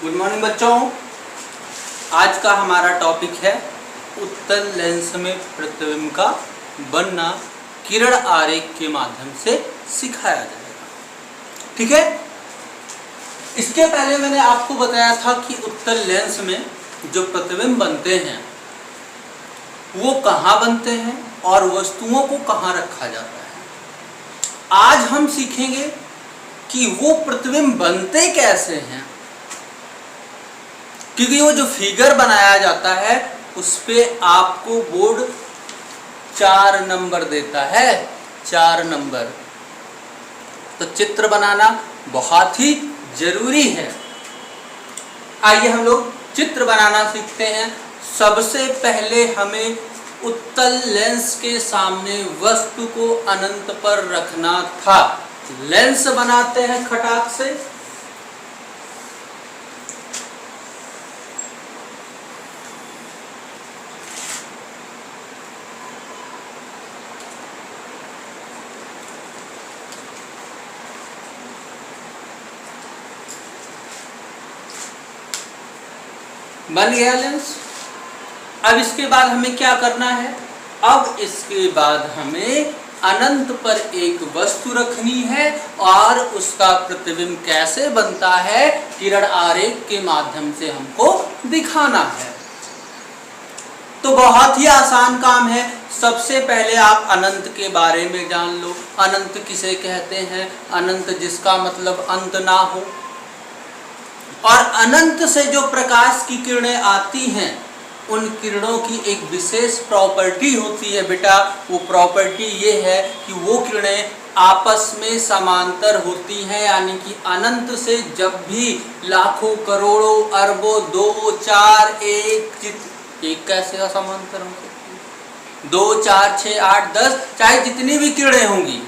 Good morning बच्चों। आज का हमारा टॉपिक है उत्तल लेंस में प्रतिबिंब का बनना किरण आरेख के माध्यम से सिखाया जाएगा। ठीक है। इसके पहले मैंने आपको बताया था कि उत्तल लेंस में जो प्रतिबिंब बनते हैं वो कहाँ बनते हैं और वस्तुओं को कहाँ रखा जाता है। आज हम सीखेंगे कि वो प्रतिबिंब बनते कैसे हैं, क्योंकि वो जो फिगर बनाया जाता है उस पे आपको बोर्ड 4 नंबर देता है, 4 नंबर। तो चित्र बनाना बहुत ही जरूरी है। आइए हम लोग चित्र बनाना सीखते हैं। सबसे पहले हमें उत्तल लेंस के सामने वस्तु को अनंत पर रखना था। लेंस बनाते हैं खटाक से। बन गया लेंस। अब इसके बाद हमें क्या करना है? अब इसके बाद हमें अनंत पर एक वस्तु रखनी है और उसका प्रतिबिंब कैसे बनता है किरण आरेख के माध्यम से हमको दिखाना है। तो बहुत ही आसान काम है। सबसे पहले आप अनंत के बारे में जान लो। अनंत किसे कहते हैं? अनंत जिसका मतलब अंत ना हो। और अनंत से जो प्रकाश की किरणें आती हैं उन किरणों की एक विशेष प्रॉपर्टी होती है बेटा। वो प्रॉपर्टी ये है कि वो किरणें आपस में समांतर होती हैं, यानी कि अनंत से जब भी लाखों करोड़ों अरबों 2 4 1 कैसे का समांतर हो सकती है? 2 4 6 8 10 चाहे जितनी भी किरणें होंगी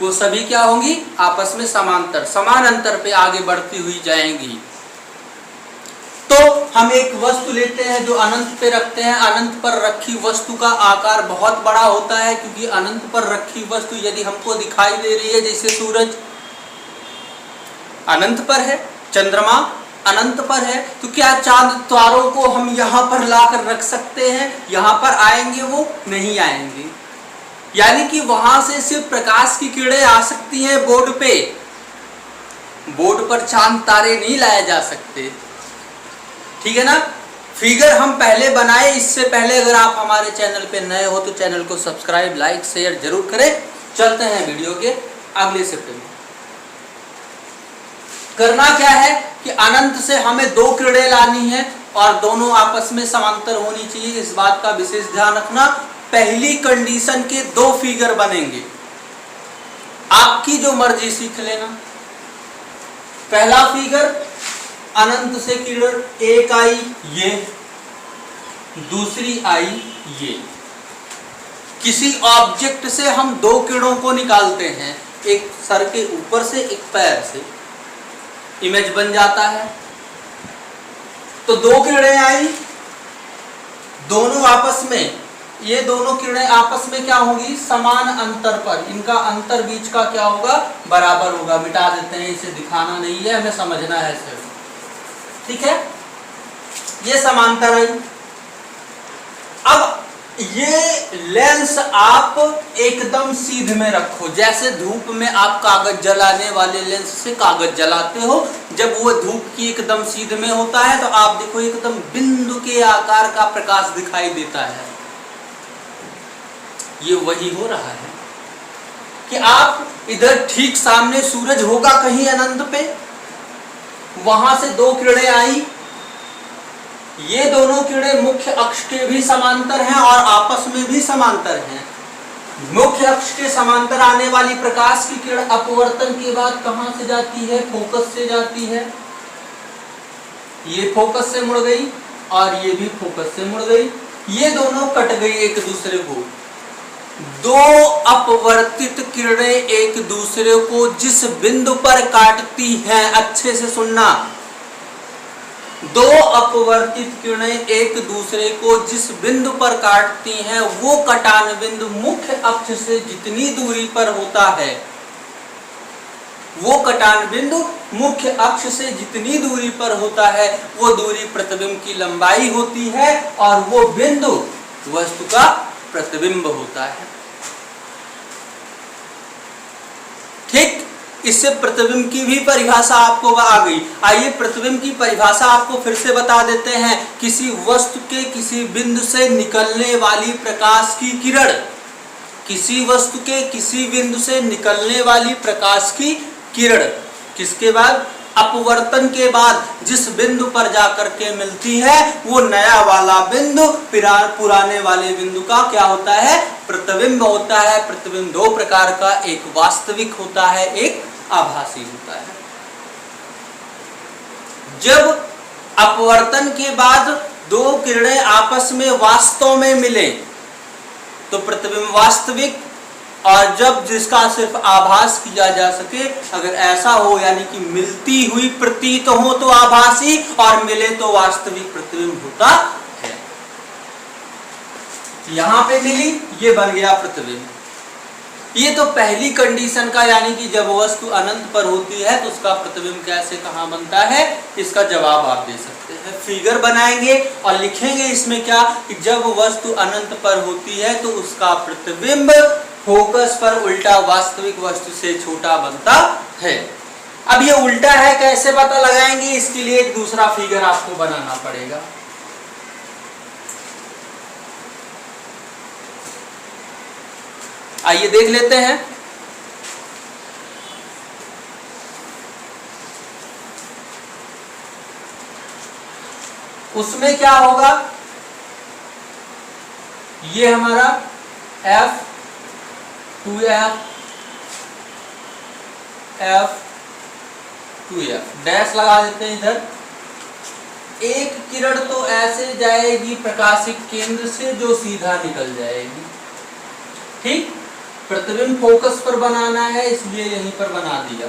वो सभी क्या होंगी? आपस में समांतर, समान अंतर पे आगे बढ़ती हुई जाएंगी। तो हम एक वस्तु लेते हैं जो अनंत पे रखते हैं। अनंत पर रखी वस्तु का आकार बहुत बड़ा होता है, क्योंकि अनंत पर रखी वस्तु यदि हमको दिखाई दे रही है, जैसे सूरज अनंत पर है, चंद्रमा अनंत पर है, तो क्या चांद तारों को हम यहाँ पर लाकर रख सकते हैं? यहाँ पर आएंगे? वो नहीं आएंगे। यानी कि वहां से सिर्फ प्रकाश की किरणें आ सकती हैं बोर्ड पे। बोर्ड पर चांद तारे नहीं लाए जा सकते। ठीक है ना। फिगर हम पहले बनाए। इससे पहले अगर आप हमारे चैनल पे नए हो तो चैनल को सब्सक्राइब लाइक शेयर जरूर करें। चलते हैं वीडियो के अगले सेक्शन में। करना क्या है कि अनंत से हमें 2 किरणें लानी है और दोनों आपस में समांतर होनी चाहिए। इस बात का विशेष ध्यान रखना। पहली कंडीशन के 2 फिगर बनेंगे। आपकी जो मर्जी सीख लेना। पहला फिगर अनंत से किरण एक आई ये, दूसरी आई ये। किसी ऑब्जेक्ट से हम 2 किरणों को निकालते हैं, एक सर के ऊपर से एक पैर से। इमेज बन जाता है। तो 2 किरणें आई, दोनों आपस में, ये दोनों किरणें आपस में क्या होगी? समान अंतर पर। इनका अंतर बीच का क्या होगा? बराबर होगा। मिटा देते हैं, इसे दिखाना नहीं है, हमें समझना है सिर्फ। ठीक है। ये समांतर है। अब ये लेंस आप एकदम सीध में रखो। जैसे धूप में आप कागज जलाने वाले लेंस से कागज जलाते हो, जब वो धूप की एकदम सीध में होता है तो आप देखो एकदम बिंदु के आकार का प्रकाश दिखाई देता है। ये वही हो रहा है कि आप इधर ठीक सामने सूरज होगा कहीं अनंत पे, वहां से 2 किरणें आई। ये दोनों किरणें मुख्य अक्ष के भी समांतर हैं और आपस में भी समांतर हैं। मुख्य अक्ष के समांतर आने वाली प्रकाश की किरण अपवर्तन के बाद कहां से जाती है? फोकस से जाती है। ये फोकस से मुड़ गई और ये भी फोकस से मुड़ गई। ये दोनों कट गई एक दूसरे को। 2 अपवर्तित किरणें एक दूसरे को जिस बिंदु पर काटती हैं, अच्छे से सुनना, 2 अपवर्तित किरणें एक दूसरे को जिस बिंदु पर काटती हैं वो कटान बिंदु मुख्य अक्ष से जितनी दूरी पर होता है वो कटान बिंदु मुख्य अक्ष से जितनी दूरी पर होता है वो दूरी प्रतिबिंब की लंबाई होती है और वो बिंदु वस्तु का प्रतिबिंब होता है। ठीक, इससे प्रतिबिंब की भी परिभाषा आपको आ गई। आइए प्रतिबिंब की परिभाषा आपको फिर से बता देते हैं। किसी वस्तु के किसी बिंदु से निकलने वाली प्रकाश की किरण, किसी वस्तु के किसी बिंदु से निकलने वाली प्रकाश की किरण किसके बाद, अपवर्तन के बाद जिस बिंदु पर जाकर के मिलती है वो नया वाला बिंदु पुराने वाले बिंदु का क्या होता है, प्रतिबिंब होता है। प्रतिबिंब दो प्रकार का, एक वास्तविक होता है, एक आभासी होता है। जब अपवर्तन के बाद दो किरणें आपस में वास्तव में मिले तो प्रतिबिंब वास्तविक, और जब जिसका सिर्फ आभास किया जा सके, अगर ऐसा हो यानी कि मिलती हुई प्रतीत हो तो आभासी और मिले तो वास्तविक प्रतिबिंब होता है। यहां पे मिली, ये बन गया प्रतिबिंब। ये तो पहली कंडीशन का, यानी कि जब वस्तु अनंत पर होती है तो उसका प्रतिबिंब कैसे कहां बनता है, इसका जवाब आप दे सकते हैं। फिगर बनाएंगे और लिखेंगे इसमें क्या, कि जब वस्तु अनंत पर होती है तो उसका प्रतिबिंब फोकस पर उल्टा वास्तविक वस्तु से छोटा बनता है। अब ये उल्टा है कैसे पता लगाएंगे, इसके लिए एक दूसरा फिगर आपको बनाना पड़ेगा। आइए देख लेते हैं। उसमें क्या होगा, ये हमारा F2F F2F डैश लगा देते हैं इधर। एक किरण तो ऐसे जाएगी प्रकाशिक केंद्र से जो सीधा निकल जाएगी। ठीक, प्रतिबिंब फोकस पर बनाना है इसलिए यहीं पर बना दिया।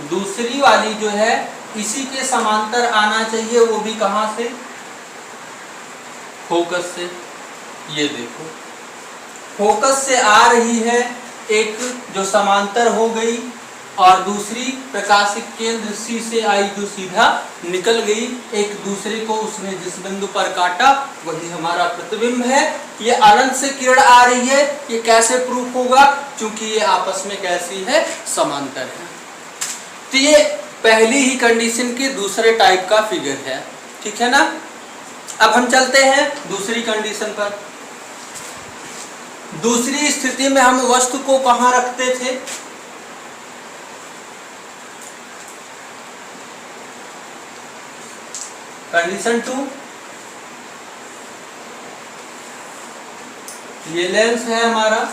दूसरी वाली जो है इसी के समांतर आना चाहिए, वो भी कहां से, फोकस से। ये देखो फोकस से आ रही है, एक जो समांतर हो गई और दूसरी प्रकाशिक केंद्र सी से आई जो सीधा निकल गई। एक दूसरे को उसने जिस बिंदु पर काटा वही हमारा प्रतिबिंब है। ये अनंत से किरण आ रही है, ये कैसे प्रूफ होगा, क्योंकि ये आपस में कैसी है, समांतर है। तो ये पहली ही कंडीशन की दूसरे टाइप का फिगर है। ठीक है ना। अब हम चलते हैं दूसरी कंडीशन पर। दूसरी स्थिति में हम वस्तु को कहां रखते थे, कंडीशन 2, ये लेंस है हमारा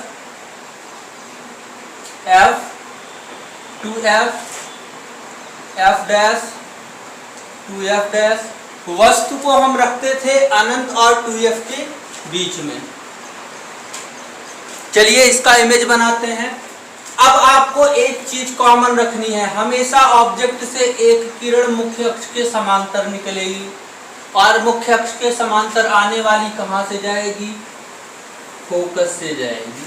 F2F F dash 2F dash. वस्तु को हम रखते थे अनंत और 2F के बीच में। चलिए इसका इमेज बनाते हैं। अब आपको एक चीज कॉमन रखनी है, हमेशा ऑब्जेक्ट से एक किरण मुख्य अक्ष के समांतर निकलेगी और मुख्य अक्ष के समांतर आने वाली कहां से जाएगी, फोकस से जाएगी।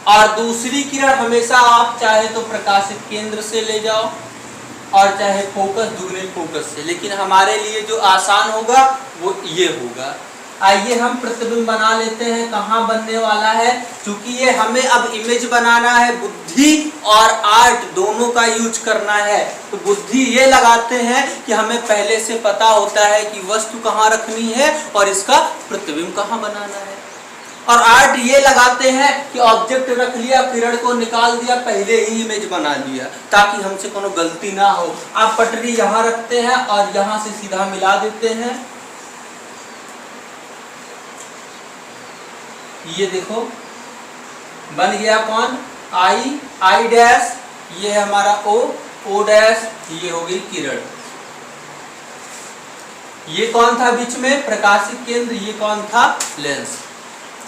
और दूसरी किरण हमेशा आप चाहे तो प्रकाशित केंद्र से ले जाओ और चाहे फोकस दुगने फोकस से, लेकिन हमारे लिए जो आसान होगा वो ये होगा। आइए हम प्रतिबिंब बना लेते हैं। कहाँ बनने वाला है, क्योंकि ये हमें अब इमेज बनाना है, बुद्धि और आर्ट दोनों का यूज करना है। तो बुद्धि ये लगाते हैं कि हमें पहले से पता होता है कि वस्तु कहाँ रखनी है और इसका प्रतिबिंब कहाँ बनाना है। और आर्ट ये लगाते हैं कि ऑब्जेक्ट रख लिया, किरण को निकाल दिया, पहले ही इमेज बना लिया ताकि हमसे कोनो गलती ना हो। आप पटरी यहाँ रखते हैं और यहाँ से सीधा मिला देते हैं। ये देखो बन गया कौन, आई डैश, ये है हमारा ओ डैश, ये हो गई किरण। ये कौन था बीच में, प्रकाशिक केंद्र, ये कौन था, लेंस।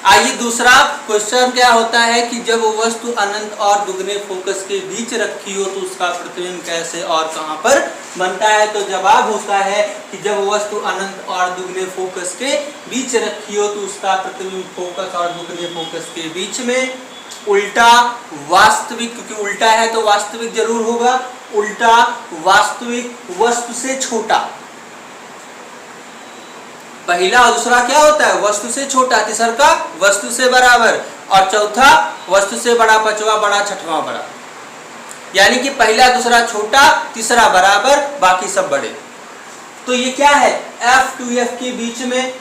आइए दूसरा क्वेश्चन क्या होता है कि जब वस्तु अनंत और दुगने फोकस के बीच रखी हो तो उसका प्रतिबिंब कैसे और कहां पर बनता है। तो जवाब होता है कि जब वस्तु अनंत और दुगने फोकस के बीच रखी हो तो उसका प्रतिबिंब फोकस और दुगने फोकस के बीच में उल्टा वास्तविक, क्योंकि उल्टा है तो वास्तविक जरूर होगा, उल्टा वास्तविक वस्तु से छोटा। पहला और दूसरा क्या होता है? वस्तु से छोटा, तीसरा का वस्तु से बराबर, और चौथा वस्तु से बड़ा, पांचवा बड़ा, छठवां बड़ा। यानी कि पहला दूसरा छोटा, तीसरा बराबर, बाकी सब बड़े। तो ये क्या है? F2F के बीच में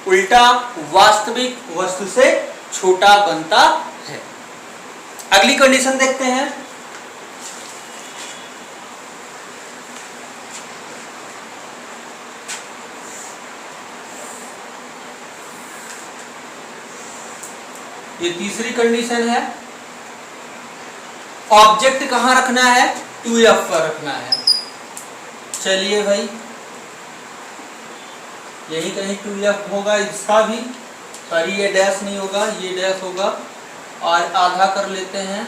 उल्टा वास्तविक वस्तु से छोटा बनता है। अगली कंडीशन देखते हैं। ये तीसरी कंडीशन है। ऑब्जेक्ट कहां रखना है? 2F पर रखना है। चलिए भाई, यही कहीं 2F होगा इसका भी, पर ये डैश नहीं होगा, ये डैश होगा, और आधा कर लेते हैं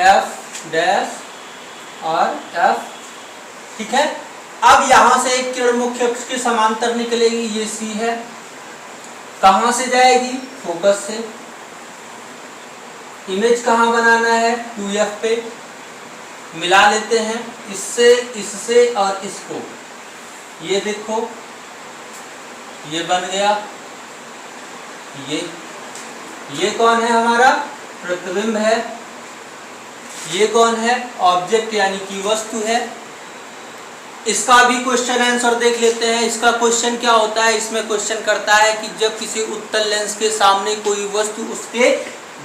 F डैश और F। ठीक है। अब यहां से एक किरण मुख्य अक्ष के समांतर निकलेगी, ये C है। कहां से जाएगी? फोकस से। इमेज कहां बनाना है? 2F पे। मिला लेते हैं इससे, इससे और इसको। ये देखो, ये बन गया। ये कौन है? हमारा प्रतिबिंब है। ये कौन है? ऑब्जेक्ट यानी कि वस्तु है। इसका भी क्वेश्चन आंसर देख लेते हैं। इसका क्वेश्चन क्या होता है? इसमें क्वेश्चन करता है कि जब किसी उत्तल लेंस के सामने कोई वस्तु उसके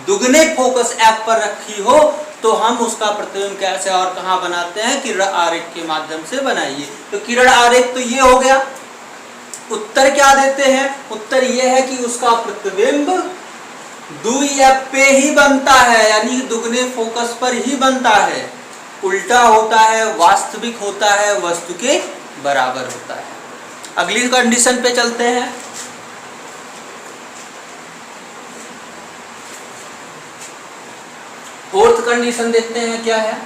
दुगने फोकस F पर रखी हो तो हम उसका प्रतिबिंब कैसे और कहां बनाते हैं? किरण आरेख के माध्यम से बनाइए। तो किरण आरेख तो ये हो गया। उत्तर क्या देते हैं? उत्तर ये है कि उसका प्रतिबिंब 2F पे ही बनता है, यानी दुगने फोकस पर ही बनता है। उल्टा होता है, वास्तविक होता है, वस्तु के बराबर होता है। अगली कंडीशन पे चलते हैं। फोर्थ कंडीशन देखते हैं क्या है।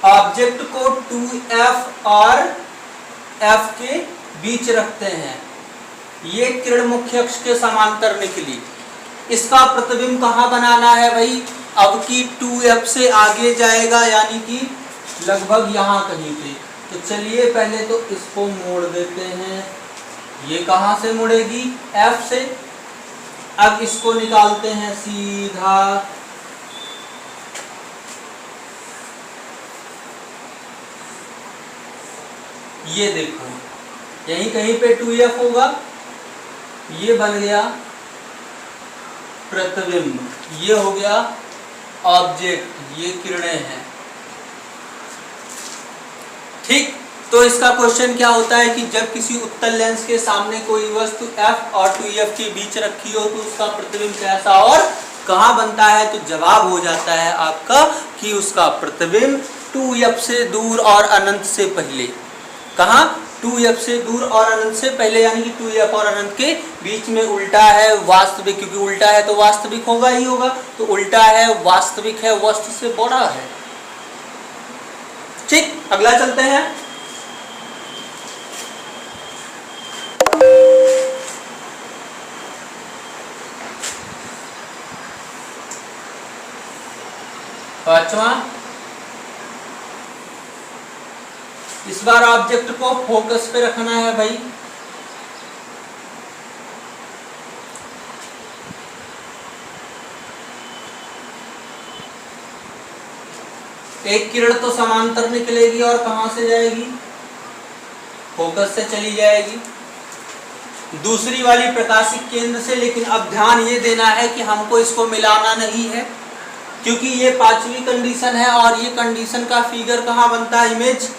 ऑब्जेक्ट को 2F और F के बीच रखते हैं। ये किरण मुख्य अक्ष के समांतर निकली। इसका प्रतिबिंब कहां बनाना है भाई? अब की 2F से आगे जाएगा, यानी कि लगभग यहां कहीं पे। तो चलिए पहले तो इसको मोड़ देते हैं। ये कहां से मुड़ेगी? F से। अब इसको निकालते हैं सीधा। ये देखो, यहीं कहीं पे 2F होगा। ये बन गया प्रतिबिंब, ये हो गया ऑब्जेक्ट, ये किरणें हैं। ठीक। तो इसका क्वेश्चन क्या होता है कि जब किसी उत्तल लेंस के सामने कोई वस्तु F और 2F के बीच रखी हो तो उसका प्रतिबिंब कैसा और कहां बनता है? तो जवाब हो जाता है आपका कि उसका प्रतिबिंब 2F से दूर और अनंत से पहले। कहां? 2F से दूर और अनंत से पहले, यानी कि 2F और अनंत के बीच में उल्टा है, वास्तविक, क्योंकि उल्टा है तो वास्तविक होगा ही होगा। तो उल्टा है, वास्तविक है, वस्तु से बड़ा है। ठीक। अगला चलते हैं। पांचवा, इस बार ऑब्जेक्ट को फोकस पे रखना है भाई। एक किरण तो समांतर निकलेगी और कहां से जाएगी? फोकस से चली जाएगी। दूसरी वाली प्रकाशिक केंद्र से। लेकिन अब ध्यान ये देना है कि हमको इसको मिलाना नहीं है, क्योंकि ये पांचवी कंडीशन है और ये कंडीशन का फिगर कहाँ बनता है? इमेज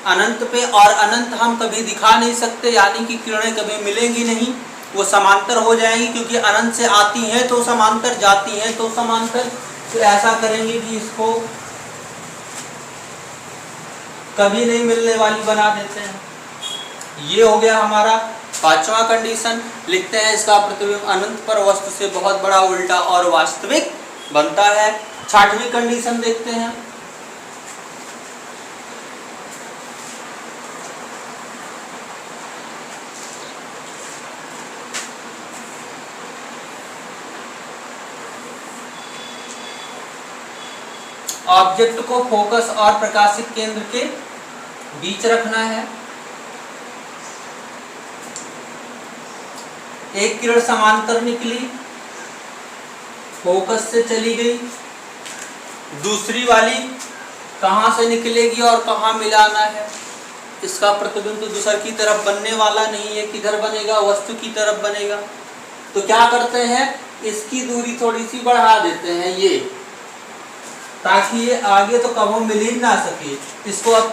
अनंत पे। और अनंत हम कभी दिखा नहीं सकते, यानी कि किरणें कभी मिलेंगी नहीं, वो समांतर हो जाएंगी। क्योंकि अनंत से आती हैं तो समांतर, जाती हैं तो समांतर। तो ऐसा करेंगे कि इसको कभी नहीं मिलने वाली बना देते हैं। ये हो गया हमारा पांचवा कंडीशन। लिखते हैं इसका प्रतिबिंब अनंत पर वस्तु से बहुत बड़ा, उल्टा और वास्तविक बनता है। छठवीं कंडीशन देखते हैं। ऑब्जेक्ट को फोकस और प्रकाशित केंद्र के बीच रखना है। एक किरण समांतर निकली, फोकस से चली गई, दूसरी वाली कहां से निकलेगी और कहां मिलाना है। इसका प्रतिबिंब तो दूसर की तरफ बनने वाला नहीं है, किधर बनेगा, वस्तु की तरफ बनेगा। तो क्या करते हैं, इसकी दूरी थोड़ी सी बढ़ा देते हैं ये, ताकि ये आगे तो कभी मिल ही ना सके। इसको अब